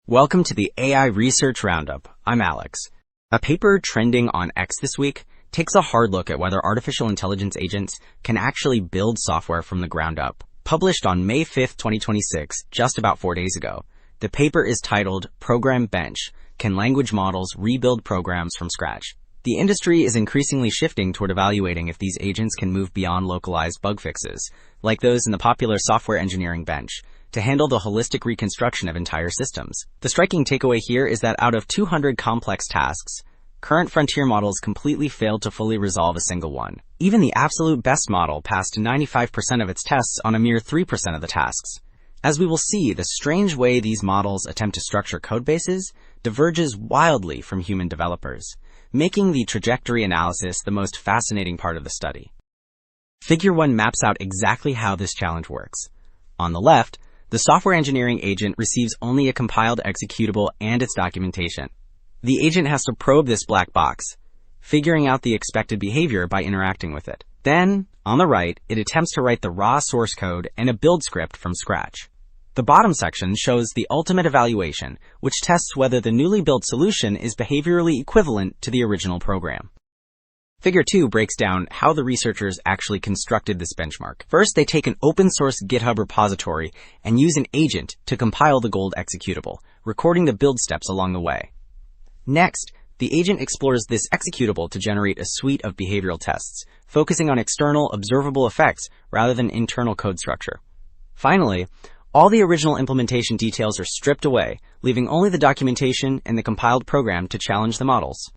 Welcome to the AI Research Roundup. I'm Alex. A paper trending on X this week takes a hard look at whether artificial intelligence agents can actually build software from the ground up. Published on May 5, 2026, just about 4 days ago, the paper is titled ProgramBench: Can Language Models Rebuild Programs from Scratch? The industry is increasingly shifting toward evaluating if these agents can move beyond localized bug fixes, like those in the popular software engineering bench, to handle the holistic reconstruction of entire systems. The striking takeaway here is that out of 200 complex tasks, current frontier models completely failed to fully resolve a single one. Even the absolute best model passed 95% of its tests on a mere 3% of the tasks. As we will see, the strange way these models attempt to structure codebases diverges wildly from human developers, making the trajectory analysis the most fascinating part of the study. Figure 1 maps out exactly how this challenge works. On the left, the software engineering agent receives only a compiled executable and its documentation. The agent has to probe this black box, figuring out the expected behavior by interacting with it. Then, on the right, it attempts to write the raw source code and a build script from scratch. The bottom section shows the ultimate evaluation, which tests whether the newly built solution is behaviorally equivalent to the original program. Figure 2 breaks down how the researchers actually constructed this benchmark. First, they take an open-source GitHub repository and use an agent to compile the gold executable, recording the build steps along the way. Next, the agent explores this executable to generate a suite of behavioral tests, focusing on external, observable effects rather than internal code structure. Finally, all the original implementation details are stripped away, leaving only the documentation and the compiled program to challenge the models.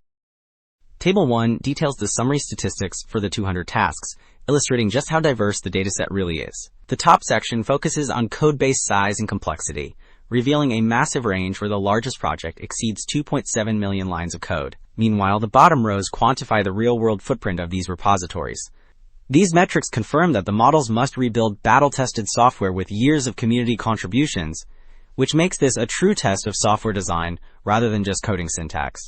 Table 1 details the summary statistics for the 200 tasks, illustrating just how diverse the dataset really is. The top section focuses on codebase size and complexity, revealing a massive range where the largest project exceeds 2.7 million lines of code. Meanwhile, the bottom rows quantify the real-world footprint of these repositories. These metrics confirm that the models must rebuild battle-tested software with years of community contributions, which makes this a true test of software design rather than just coding syntax.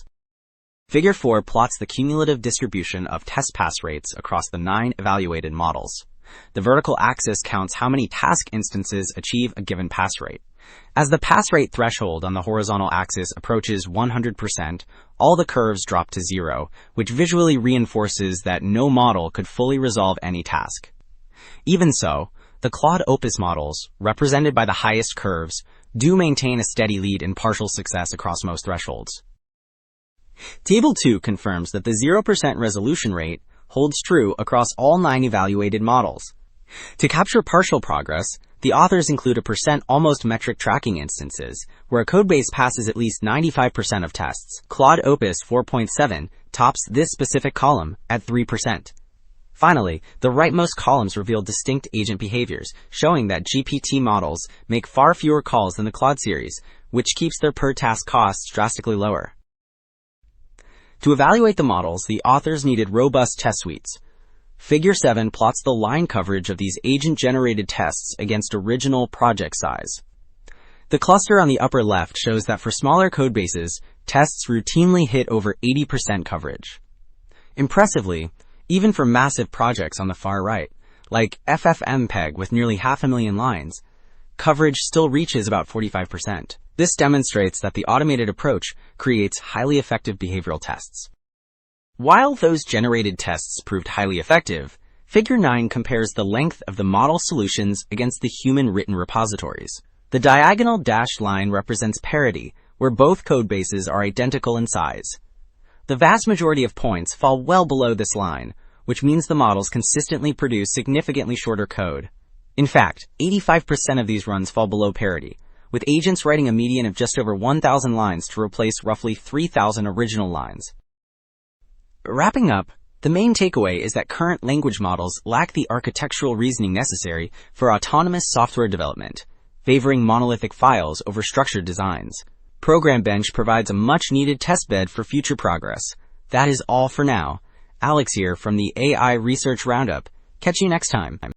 Figure 4 plots the cumulative distribution of test pass rates across the 9 evaluated models. The vertical axis counts how many task instances achieve a given pass rate. As the pass rate threshold on the horizontal axis approaches 100%, all the curves drop to 0, which visually reinforces that no model could fully resolve any task. Even so, the Claude Opus models, represented by the highest curves, do maintain a steady lead in partial success across most thresholds. Table 2 confirms that the 0% resolution rate holds true across all 9 evaluated models. To capture partial progress, the authors include a percent almost metric tracking instances, where a codebase passes at least 95% of tests. Claude Opus 4.7 tops this specific column at 3%. Finally, the rightmost columns reveal distinct agent behaviors, showing that GPT models make far fewer calls than the Claude series, which keeps their per-task costs drastically lower. To evaluate the models, the authors needed robust test suites. Figure 7 plots the line coverage of these agent-generated tests against original project size. The cluster on the upper left shows that for smaller codebases, tests routinely hit over 80% coverage. Impressively, even for massive projects on the far right, like FFmpeg with nearly 500,000 lines, coverage still reaches about 45%. This demonstrates that the automated approach creates highly effective behavioral tests. While those generated tests proved highly effective, Figure 9 compares the length of the model solutions against the human-written repositories. The diagonal dashed line represents parity, where both codebases are identical in size. The vast majority of points fall well below this line, which means the models consistently produce significantly shorter code. In fact, 85% of these runs fall below parity, with agents writing a median of just over 1,000 lines to replace roughly 3,000 original lines. Wrapping up, the main takeaway is that current language models lack the architectural reasoning necessary for autonomous software development, favoring monolithic files over structured designs. ProgramBench provides a much-needed testbed for future progress. That is all for now. Alex here from the AI Research Roundup. Catch you next time.